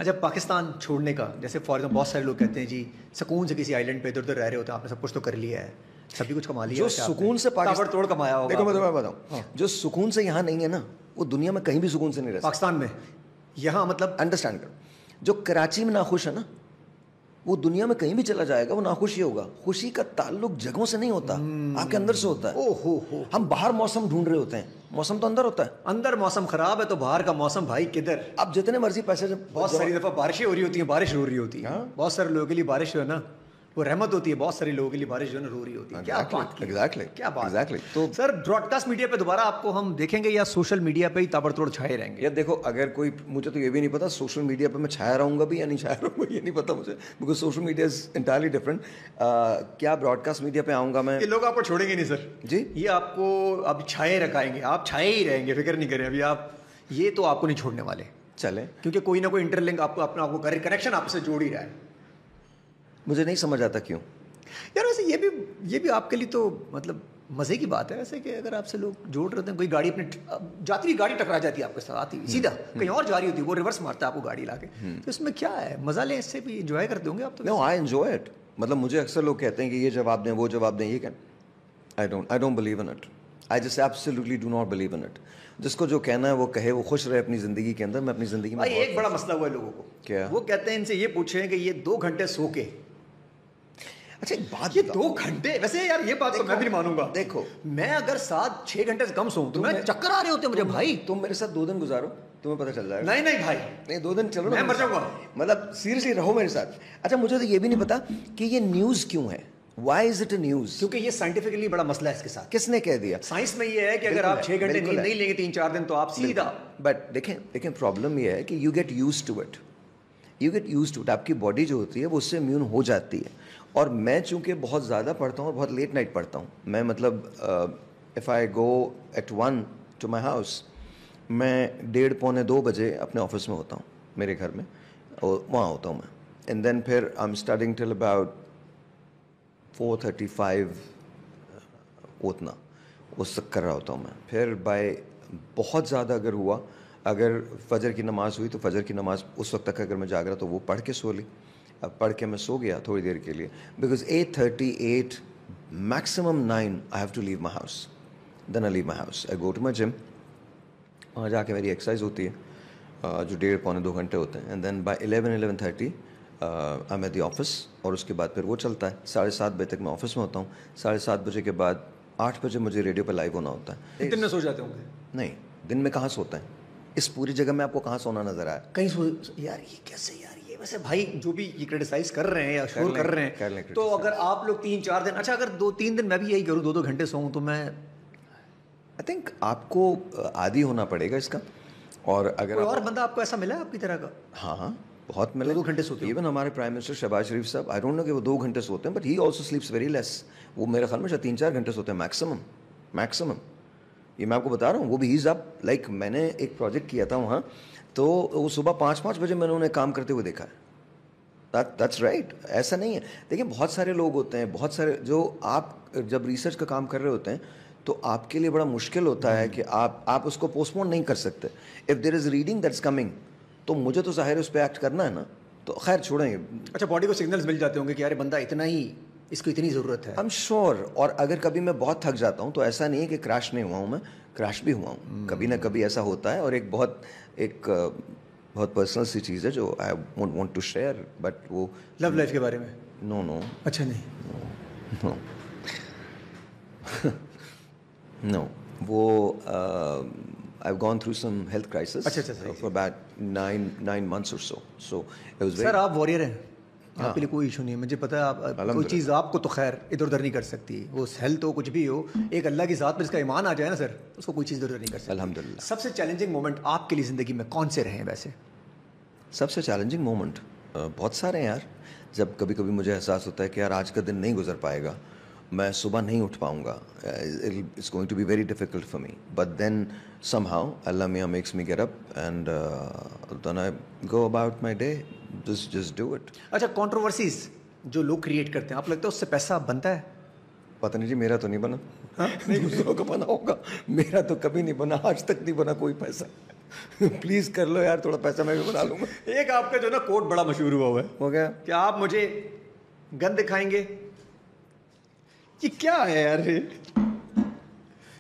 اچھا پاکستان چھوڑنے کا جیسے فار ایگزامپل بہت سارے لوگ کہتے ہیں جی سکون سے کسی آئیلینڈ پہ ادھر ادھر رہ رہے ہوتے ہیں, آپ نے سب کچھ تو کر لیا ہے, سبھی کچھ کما لیا, جو سکون سے پاکستان توڑ کمایا ہوگا. دیکھو میں تمہیں بتاؤں, جو سکون سے یہاں نہیں ہے نا وہ دنیا میں کہیں بھی سکون سے نہیں رہ سکتا. پاکستان میں یہاں مطلب انڈرسٹینڈ کرو, جو کراچی میں ناخوش ہے نا وہ دنیا میں کہیں بھی چلا جائے گا وہ ناخوش ہی ہوگا. خوشی کا تعلق جگہوں سے نہیں ہوتا, آپ کے اندر سے ہوتا ہے. ہو ہم باہر موسم ڈھونڈ رہے ہوتے ہیں, موسم تو اندر ہوتا ہے. اندر موسم خراب ہے تو باہر کا موسم بھائی کدھر. اب جتنے مرضی پیسے, بہت ساری دفعہ بارشیں ہو رہی ہوتی ہیں, بارش رو رہی ہوتی ہے, بہت سارے لوگوں کے لیے بارش جو ہے نا وہ رحمت ہوتی ہے, بہت سارے لوگوں کے لیے بارش جو ہے نا رو رہی ہوتی ہے. کیا بات کی, کیا بات. تو سر براڈ کاسٹ میڈیا پہ دوبارہ آپ کو ہم دیکھیں گے یا سوشل میڈیا پہ ہی تابڑ توڑ چھائے رہیں گے؟ یا دیکھو اگر کوئی, مجھے تو یہ بھی نہیں پتا سوشل میڈیا پہ میں چھایا رہوں گا بھی یا نہیں چھایا رہوں گا, یہ نہیں پتا مجھے, because social media is entirely different. کیا براڈ کاسٹ میڈیا پہ آؤں گا میں؟ یہ لوگ آپ کو چھوڑیں گے نہیں سر جی, یہ آپ کو اب چھائے رکھائیں گے, آپ چھائے ہی رہیں گے, فکر نہیں کریں ابھی آپ, یہ تو آپ کو نہیں چھوڑنے والے. چلیں کیونکہ کوئی نہ کوئی انٹر لنک آپ کو اپنا آپ کو کنیکشن آپ سے جوڑ ہی رہا ہے. مجھے نہیں سمجھ آتا کیوں یار. ویسے یہ بھی آپ کے لیے تو مطلب مزے کی بات ہے ویسے کہ اگر آپ سے لوگ جوڑ رہے ہیں, کوئی گاڑی اپنے جاتی ہوئی گاڑی ٹکرا جاتی ہے آپ کے ساتھ آتی ہوئی سیدھا کہیں اور جا رہی ہوتی ہے, وہ ریورس مارتا ہے آپ کو گاڑی لا کے, تو اس میں کیا ہے, مزہ لیں, اس سے بھی انجوائے کرتے ہوں گے آپ تو. نو آئی انجوائے اٹ. مطلب مجھے اکثر لوگ کہتے ہیں کہ یہ جواب دیں وہ جواب دیں, یہ کیا, I don't believe in it. I just absolutely do not believe in it. جس کو جو کہنا ہے وہ کہے, وہ خوش رہے اپنی زندگی کے اندر. میں اپنی زندگی میں ایک بڑا مسئلہ ہوا ہے لوگوں کو, کیا وہ کہتے ہیں ان سے یہ پوچھیں کہ یہ 2 گھنٹے سو کے, اچھا ایک بات, یہ 2 گھنٹے, ویسے یار یہ بات تو میں بھی نہیں مانوں گا. دیکھو میں اگر 7-6 گھنٹے سے کم سوؤں تو میں چکر آ رہے ہوتے ہیں مجھے. بھائی تم میرے ساتھ 2 دن گزارو, تمہیں پتہ چل جائے گا. نہیں بھائی, نہیں 2 دن چلو, میں مر جاؤں گا. مطلب سیریسلی رہو میرے ساتھ. اچھا مجھے تو یہ بھی نہیں پتا کہ یہ نیوز کیوں ہے, why is it a news? کیونکہ یہ سائنٹیفکلی بڑا مسئلہ ہے اس کے ساتھ. کس نے کہہ دیا؟ سائنس میں یہ ہے کہ اگر آپ 6 گھنٹے نیند نہیں لیں گے 3-4 دن تو آپ سیدھا. بٹ دیکھیں پرابلم یہ ہے کہ you get use to it, آپ کی باڈی جو ہوتی ہے وہ اس سے امیون ہو جاتی ہے. اور میں چونکہ بہت زیادہ پڑھتا ہوں اور بہت لیٹ نائٹ پڑھتا ہوں, میں مطلب if I go at 1 to my house, میں 1:30-2 بجے اپنے آفس میں ہوتا ہوں, میرے گھر میں, اور وہاں ہوتا ہوں میں. اینڈ دین پھر I am studying till about 4:35 اتنا اس تک کر رہا ہوتا ہوں میں. پھر بائی بہت زیادہ اگر ہوا, اگر فجر کی نماز ہوئی تو فجر کی نماز اس وقت تک اگر میں جاگ رہا تو وہ پڑھ کے سو لی. اب پڑھ کے میں سو گیا تھوڑی دیر کے لیے, because 8:38 maximum 9 I have to leave my house. Then I leave my house, I go to my gym, وہاں جا کے میری ایکسرسائز ہوتی ہے جو 1.5-2 گھنٹے ہوتے ہیں. And then by 11-11:30 I am at the office, اور اس کے بعد پھر وہ چلتا ہے. 7:30 بجے تک میں آفس میں ہوتا ہوں. 7:30 بجے کے بعد 8 بجے مجھے ریڈیو پہ لائیو ہونا ہوتا ہے. دن میں سو جاتے ہوں گے؟ نہیں, دن میں کہاں سوتا ہے, اس پوری جگہ میں آپ کو کہاں سونا نظر آیا کہیں یار یہ کیسے یار. یہ ویسے بھائی جو بھی یہ کرٹیسائز کر رہے ہیں یا شور کر رہے ہیں, تو اگر آپ لوگ 3-4 دن, اچھا اگر 2-3 دن میں بھی یہی کروں 2 گھنٹے سوؤں تو میں آئی تھنک آپ کو عادی ہونا پڑے گا اس کا. اور اگر کوئی اور بندہ آپ کو ایسا ملا آپ کی طرح کا؟ ہاں بہت ملے. 2 گھنٹے سوتے ہیں. ایون ہمارے پرائم منسٹر شہباز شریف صاحب, آئی ڈونٹ نو کہ وہ 2 گھنٹے سوتے ہیں, but he also sleeps very less. وہ میرے خیال میں 3-4 گھنٹے سوتے ہیں میکسیمم. یہ میں آپ کو بتا رہا ہوں. وہ بھی ہیز اپ, لائک میں نے ایک پروجیکٹ کیا تھا وہاں, تو وہ صبح 5 بجے میں نے انہیں کام کرتے ہوئے دیکھا ہے. That's right. ایسا نہیں ہے. دیکھیں بہت سارے لوگ ہوتے ہیں, بہت سارے جو آپ جب ریسرچ کا کام کر رہے ہوتے ہیں تو آپ کے لیے بڑا مشکل ہوتا ہے کہ آپ اس کو پوسٹ پون نہیں کر سکتے. If there is reading that's coming, تو مجھے تو ظاہر اس پہ ایکٹ کرنا ہے نا, تو خیر چھوڑیں. اچھا باڈی کو سگنلز مل جاتے ہوں گے کہ یار بندہ اتنا ہی, اس کو اتنی ضرورت ہے. I am sure. اور اگر کبھی میں بہت تھک جاتا ہوں تو ایسا نہیں ہے کہ کریش نہیں ہوا ہوں, میں کریش بھی ہوا ہوں, کبھی نہ کبھی ایسا ہوتا ہے. اور ایک بہت پرسنل سی چیز ہے جو I won't want to share, but وہ لو لائف کے بارے میں. نو. اچھا نہیں, نو. وہ I've gone through some health crisis for about 9 months or so. So it was very. سر آپ وارئر ہیں, آپ کے لیے کوئی ایشو نہیں ہے. مجھے پتا ہے آپ کوئی چیز آپ کو تو خیر ادھر ادھر نہیں کر سکتی, وہ ہیلتھ ہو کچھ بھی ہو, ایک اللہ کی ذات پر جس کا ایمان آ جائے نا سر, اس کو کوئی چیز ادھر ادھر نہیں کر سکتی. الحمدللہ. سب سے چیلنجنگ مومنٹ آپ کے لیے زندگی میں کون سے رہے ہیں ویسے؟ سب سے چیلنجنگ مومنٹ بہت سارے ہیں یار. جب کبھی کبھی مجھے احساس ہوتا ہے کہ یار آج کا دن نہیں گزر پائے گا, میں صبح نہیں اٹھ پاؤں گا, it's going to be very difficult for me, but then somehow اللہ میاں makes me get up and then I go about my day, just do it. اچھا کنٹروورسیز جو لوگ کریٹ کرتے ہیں, آپ لگتا ہے اس سے پیسہ بنتا ہے؟ پتہ نہیں جی, میرا تو نہیں بنا. نہیں دوسروں کا بنا ہوگا, میرا تو کبھی نہیں بنا, آج تک نہیں بنا کوئی پیسہ. پلیز کر لو یار, تھوڑا پیسہ میں بھی بنا لوں گا. ایک آپ کا جو نا کوٹ بڑا مشہور ہوا ہے, ہو گیا کہ آپ مجھے گن دکھائیں گے. یہ کیا ہے یار,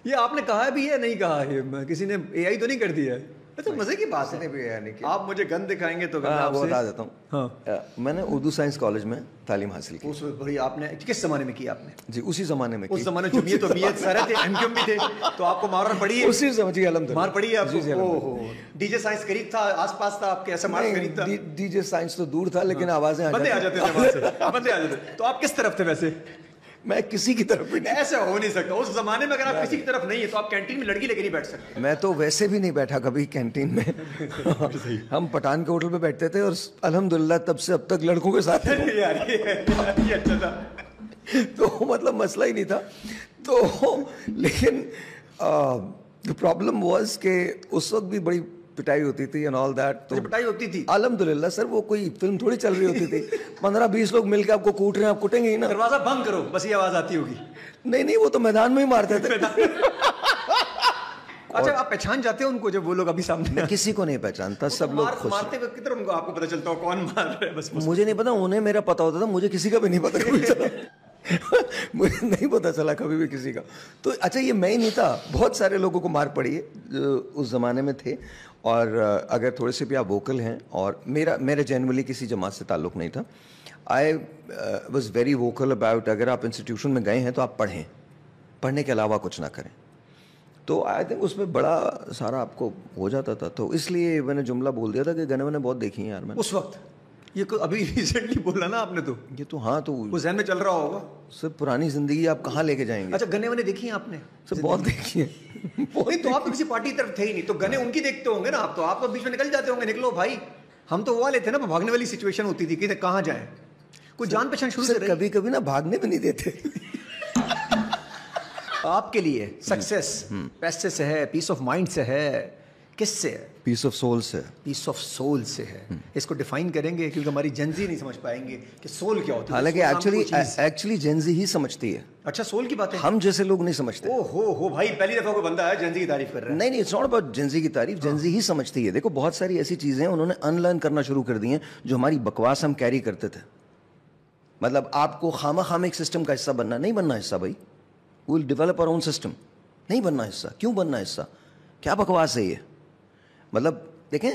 یہ آپ نے کہا بھی ہے نہیں کہا ہے, کسی نے اے آئی تو نہیں کر دیا ہے؟ تو مزے کی بات ہے. آپ مجھے گن دکھائیں گے تو وہ بتا دیتا ہوں. میں نے اردو سائنس کالج میں تعلیم حاصل کی. اس بڑی آپ نے کس زمانے میں کی آپ نے؟ جی اسی زمانے میں. اس زمانے میں جمعیت و بیت سارے تھے, ایم کیو ایم بھی تھے, تو آپ کو مار پڑی ہے اسی زمانے. الحمدللہ مار پڑی ہے آپ کو. ڈی جے سائنس قریب تھا, آس پاس تھا آپ کے, ایسا مار قریب تھا. ڈی جے سائنس تو دور تھا, لیکن آوازیں بندے آ جاتے تھے وہاں سے, بندے آ جاتے. تو آپ کس طرف تھے ویسے؟ میں کسی کی طرف بھی نہیں. ایسا ہو نہیں سکتا اس زمانے میں. اگر آپ کسی کی طرف نہیں ہے تو آپ کینٹین میں لڑکی لے کے نہیں بیٹھ سکتے. میں تو ویسے بھی نہیں بیٹھا کبھی کینٹین میں. ہم پٹھان کے ہوٹل پہ بیٹھتے تھے, اور الحمدللہ تب سے اب تک لڑکوں کے ساتھ. یہ اچھا تھا, تو مطلب مسئلہ ہی نہیں تھا. تو لیکن پرابلم واز کہ اس وقت بھی بڑی پٹائی ہوتی تھی اینڈ آل دیٹ. تو پٹائی ہوتی تھی الحمدللہ سر, وہ کوئی فلم تھوڑی چل رہی ہوتی تھی. 15-20 لوگ مل کے آپ کو کوٹ رہے ہیں, آپ کوٹیں گے ہی نا. دروازہ بند کرو بس یہ آواز آتی ہوگی. نہیں وہ تو میدان میں ہی مارتے تھے. اچھا آپ پہچان جاتے ہیں ان کو جب وہ لوگ ابھی سامنے؟ میں کسی کو نہیں پہچانتا, سب لوگ خوش. مارتے وقت کدھر ان کو آپ کو پتہ چلتا ہو کون مار رہا ہے؟ بس مجھے نہیں پتا, انہیں میرا پتا ہوتا تھا, مجھے کسی کا بھی نہیں پتا. مجھے نہیں پتا چلا کبھی بھی کسی کا. تو اچھا یہ میں ہی نہیں تھا, بہت سارے لوگوں کو مار پڑی ہے جو اس زمانے میں تھے. اور اگر تھوڑے سے بھی آپ ووکل ہیں, اور میرا جنرلی کسی جماعت سے تعلق نہیں تھا. I was very vocal about اگر آپ انسٹیٹیوشن میں گئے ہیں تو آپ پڑھیں, پڑھنے کے علاوہ کچھ نہ کریں. تو آئی تھنک اس میں بڑا سارا آپ کو ہو جاتا تھا. تو اس لیے میں نے جملہ بول دیا تھا کہ گنے بہت دیکھی ہیں یار میں اس وقت. یہ ابھی ریسنٹلی بولا نا آپ نے, تو یہ تو ہاں تو وہ ذہن میں چل رہا ہوگا. سر پرانی زندگی آپ کہاں لے کے جائیں گے؟ اچھا گنے ونے دیکھی ہیں آپ نے؟ سر بہت دیکھی ہیں. نہیں تو آپ تو کسی پارٹی کی طرف تھے ہی نہیں, تو گنے ان کی دیکھتے ہوں گے نا آپ, تو آپ تو بیچ میں نکل جاتے ہوں گے, نکلو بھائی. ہم تو وہ والے تھے نا, بھاگنے والی سچویشن ہوتی تھی کہ کہاں جائیں. کوئی جان پہچان شروع سے کبھی کبھی نا بھاگنے بھی نہیں دیتے. آپ کے لیے سکسیس پیسے سے ہے, پیس آف مائنڈ سے ہے, کس سے ہے؟ پیس آف سول سے. پیس آف سول سے ہے. اس کو ڈیفائن کریں گے کیونکہ ہماری جنزی نہیں سمجھ پائیں گے کہ سول کیا ہوتا ہے. حالانکہ ایکچولی جنزی ہی سمجھتی ہے. اچھا سول کی بات ہے, ہم جیسے لوگ نہیں سمجھتے. ہو بھائی, پہلی دفعہ کوئی بندہ ہے جنزی کی تعریف کر رہا ہے. نہیں اٹس ناٹ اباؤٹ جنزی کی تعریف, جنزی ہی سمجھتی ہے. دیکھو بہت ساری ایسی چیزیں انہوں نے ان لرن کرنا شروع کر دی ہیں جو ہماری بکواس ہم کیری کرتے تھے. مطلب آپ کو خامہ ایک سسٹم کا حصہ بننا نہیں بننا حصہ بھائی. We will develop our own system. نہیں بننا حصہ. کیوں بننا حصہ؟ کیا بکواس ہے یہ؟ مطلب دیکھیں,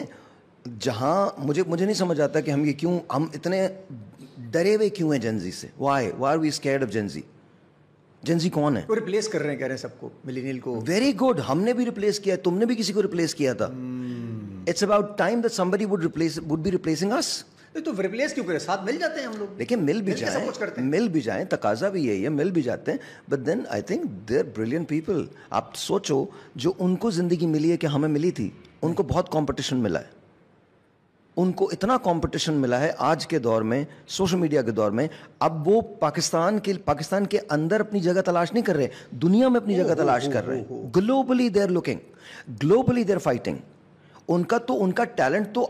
جہاں مجھے نہیں سمجھ آتا کہ ہم اتنے ڈرے ہوئے کیوں ہیں جنزی سے. Why are we scared of Gen Z? Gen Z کون ہے؟ وہ ریپلیس کر رہے ہیں, کہہ رہے ہیں سب کو, ملینیل کو. ویری گڈ, ہم نے بھی ریپلیس کیا, تم نے بھی کسی کو ریپلیس کیا تھا. It's about time that somebody would be replacing us. تو ریپلیس کیوں کرے, ساتھ مل جاتے ہیں ہم لوگ. لیکن مل بھی جائیں, تقاضا بھی یہی ہے, مل بھی جاتے ہیں. But then I think they are brilliant people. آپ سوچو جو ان کو زندگی ملی ہے کہ ہمیں ملی تھی, ان کو بہت کمپٹیشن ملا ہے. ان کو اتنا کمپٹیشن ملا ہے آج کے دور میں, سوشل میڈیا کے دور میں. اب وہ پاکستان کے اندر اپنی جگہ تلاش نہیں کر رہے, دنیا میں اپنی جگہ تلاش کر رہے ہیں. Globally they are looking, globally they are fighting. ان کا ٹیلنٹ تو